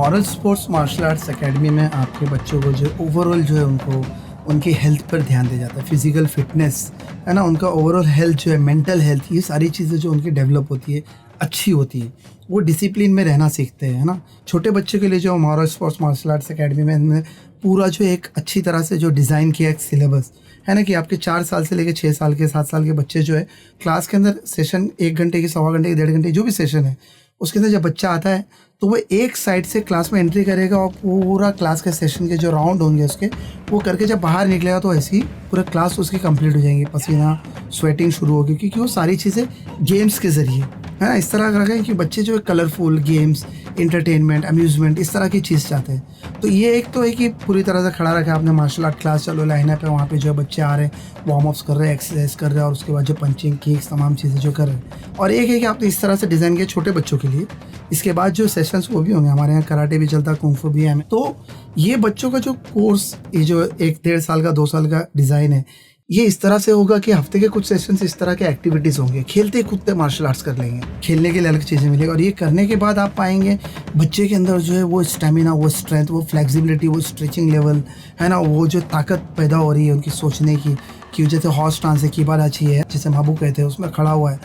Moral Sports Martial Arts Academy में आपके बच्चों को जो ओवरऑल जो है उनको उनकी हेल्थ पर ध्यान दिया जाता है। फिजिकल फिटनेस है ना, उनका ओवरऑल हेल्थ जो है, मेंटल हेल्थ, ये सारी चीज़ें जो उनकी डेवलप होती है, अच्छी होती है। वो डिसिप्लिन में रहना सीखते हैं, है ना। छोटे बच्चों के लिए जो Moral Sports Martial Arts Academy में हमने पूरा जो एक अच्छी तरह से जो डिज़ाइन किया एक सिलेबस है ना, कि आपके 4 साल से लेकर 6 साल के 7 साल के बच्चे जो है क्लास के अंदर सेशन 1 घंटे की, सवा घंटे की, 1.5 घंटे जो भी सेशन है, उसके अंदर जब बच्चा आता है तो वो एक साइड से क्लास में एंट्री करेगा और पूरा क्लास के सेशन के जो राउंड होंगे उसके वो करके जब बाहर निकलेगा तो ऐसी पूरा क्लास उसकी कंप्लीट हो जाएंगी। पसीना स्वेटिंग शुरू होगी क्योंकि वो सारी चीज़ें गेम्स के ज़रिए है ना, इस तरह का रखें कि बच्चे जो है कलरफुल गेम्स, इंटरटेनमेंट, अम्यूज़मेंट, इस तरह की चीज़ चाहते हैं। तो ये एक तो है कि पूरी तरह से खड़ा रखा आपने, मार्शल आर्ट क्लास चलो लाइन पे, वहाँ पे जो है बच्चे आ रहे हैं, वार्म अप्स कर रहे हैं, एक्सरसाइज कर रहे हैं और उसके बाद जो पंचिंग किक्स तमाम चीज़ें जो कर रहे हैं। और एक है कि आपने इस तरह से डिज़ाइन किया छोटे बच्चों के लिए। इसके बाद जो सेशंस वो भी होंगे, हमारे यहाँ कराटे भी चलता है, कुंग फू भी है। तो ये बच्चों का जो कोर्स, ये जो 1-1.5 साल का, 2 साल का डिज़ाइन है, ये इस तरह से होगा कि हफ्ते के कुछ सेशंस इस तरह के एक्टिविटीज़ होंगे। खेलते कूदते मार्शल आर्ट्स कर लेंगे, खेलने के लिए अलग चीज़ें मिलेगी। और ये करने के बाद आप पाएंगे बच्चे के अंदर जो है वो स्टेमिना, वो स्ट्रेंथ, वो फ्लेक्सिबिलिटी, वो स्ट्रेचिंग लेवल है ना, वो जो ताकत पैदा हो रही है उनकी सोचने की, कि जैसे हॉर्स ट्रांस है, कीबाराची है, जैसे माबू कहते हैं, उसमें खड़ा हुआ है,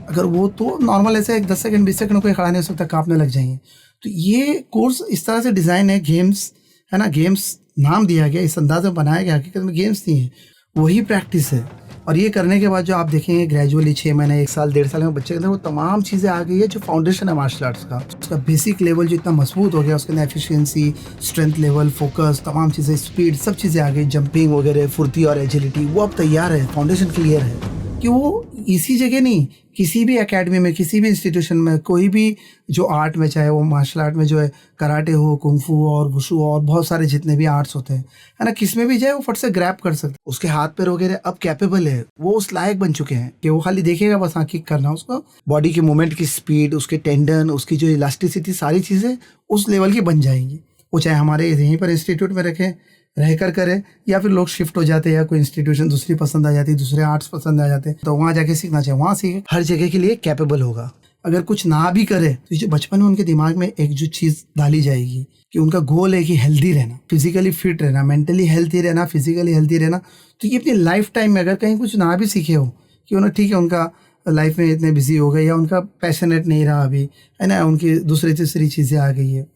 अगर वो तो नॉर्मल ऐसे 10 सेकंड 20 सेकंड कोई खड़ा नहीं हो सकता, काँपने लग जाएंगे। तो ये कोर्स इस तरह से डिज़ाइन है, गेम्स है ना, गेम्स नाम दिया गया, इस अंदाज में बनाया गया, हकीकत में गेम्स नहीं है, वही प्रैक्टिस है। और ये करने के बाद जो आप देखेंगे ग्रेजुअली 6 महीने, 1 साल, 1.5 साल में बच्चे के अंदर वो तमाम चीज़ें आ गई है जो फाउंडेशन है मार्शल आर्ट्स का। उसका बेसिक लेवल जो इतना मजबूत हो गया, उसके अंदर एफिशिएंसी, स्ट्रेंथ लेवल, फोकस, तमाम चीज़ें, स्पीड, सब चीज़ें आ गई, जंपिंग वगैरह, फुर्ती और एजिलिटी, वो अब तैयार है, फाउंडेशन क्लियर है। कि वो इसी जगह नहीं, किसी भी एकेडमी में, किसी भी इंस्टीट्यूशन में, कोई भी जो आर्ट में, चाहे वो मार्शल आर्ट में जो है कराटे हो, कुंग फू और वुशु और बहुत सारे जितने भी आर्ट्स होते हैं है ना, किस में भी जाए वो फट से ग्रैब कर सकते हैं। उसके हाथ पैर वगैरह अब कैपेबल है, वो उस लायक बन चुके हैं कि वो खाली देखेगा बस, हाँ किक करना, उसको बॉडी की मूवमेंट की स्पीड, उसके टेंडन, उसकी जो इलास्टिसिटी, सारी चीज़ें उस लेवल की बन जाएंगी। वो चाहे हमारे यहीं पर इंस्टीट्यूट में रखें, रहकर करें, या फिर लोग शिफ्ट हो जाते हैं, या कोई इंस्टीट्यूशन दूसरी पसंद आ जाती है, दूसरे आर्ट्स पसंद आ जाते हैं, तो वहाँ जाके सीखना चाहिए, वहाँ सीखे, हर जगह के लिए कैपेबल होगा। अगर कुछ ना भी करे तो जो बचपन में उनके दिमाग में एक जो चीज़ डाली जाएगी कि उनका गोल है कि हेल्दी रहना, फिजिकली फिट रहना, मेंटली हेल्थी रहना, फिजिकली हेल्थी रहना, तो ये अपनी लाइफ टाइम में अगर कहीं कुछ ना भी सीखे हो कि उन्हें, ठीक है उनका लाइफ में इतने बिजी हो गए, या उनका पैशनेट नहीं रहा अभी है ना, उनकी दूसरी तीसरी चीज़ें आ गई है,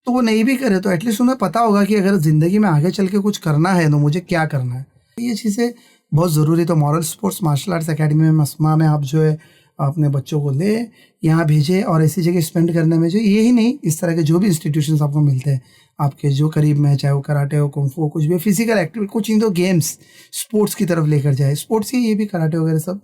तो वो नहीं भी करे तो एटलीस्ट उन्हें पता होगा कि अगर ज़िंदगी में आगे चल के कुछ करना है तो मुझे क्या करना है। ये चीज़ें बहुत ज़रूरी। तो Moral Sports Martial Arts Academy में, मस्मा में आप जो है अपने बच्चों को ले यहाँ भेजें, और ऐसी जगह स्पेंड करने में जो यही नहीं, इस तरह के जो भी इंस्टीट्यूशंस आपको मिलते हैं आपके जो करीब में, चाहे वो कराटे हो, कुंग फू, कुछ भी फिजिकल एक्टिविटी, कुछ इन दो गेम्स, स्पोर्ट्स की तरफ लेकर जाए। स्पोर्ट्स ही ये भी कराटे वगैरह सब,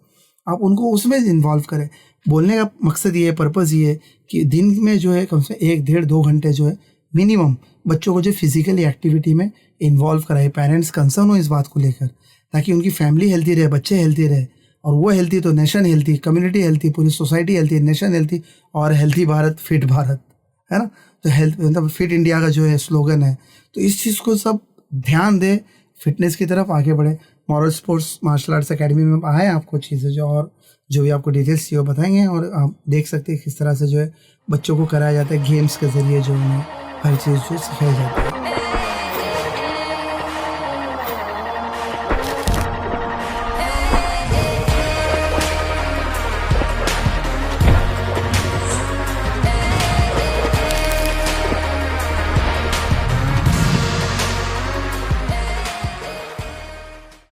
आप उनको उसमें इन्वॉल्व करें। बोलने का मकसद ये है, पर्पज़ ये है कि दिन में जो है कम से 1-1.5-2 घंटे जो है मिनिमम बच्चों को जो फिजिकली एक्टिविटी में इन्वॉल्व कराए। पेरेंट्स कंसर्न हो इस बात को लेकर, ताकि उनकी फैमिली हेल्थी रहे, बच्चे हेल्थी रहे, और वो हेल्थी तो नेशन हेल्थी, कम्युनिटी हेल्थी, पूरी सोसाइटी हेल्थी, नेशन हेल्थी, और हेल्थी भारत फिट भारत है ना। तो हेल्थ मतलब फिट इंडिया का जो है स्लोगन है। तो इस चीज़ को सब ध्यान दे, फिटनेस की तरफ आगे बढ़े। Moral Sports Martial Arts Academy में आए, आपको चीज़ें जो और जो भी आपको डिटेल्स चाहिए वो बताएंगे, और आप देख सकते हैं किस तरह से जो है बच्चों को कराया जाता है, गेम्स के ज़रिए जो उन्हें हर चीज़ जो सिखाई जाती है।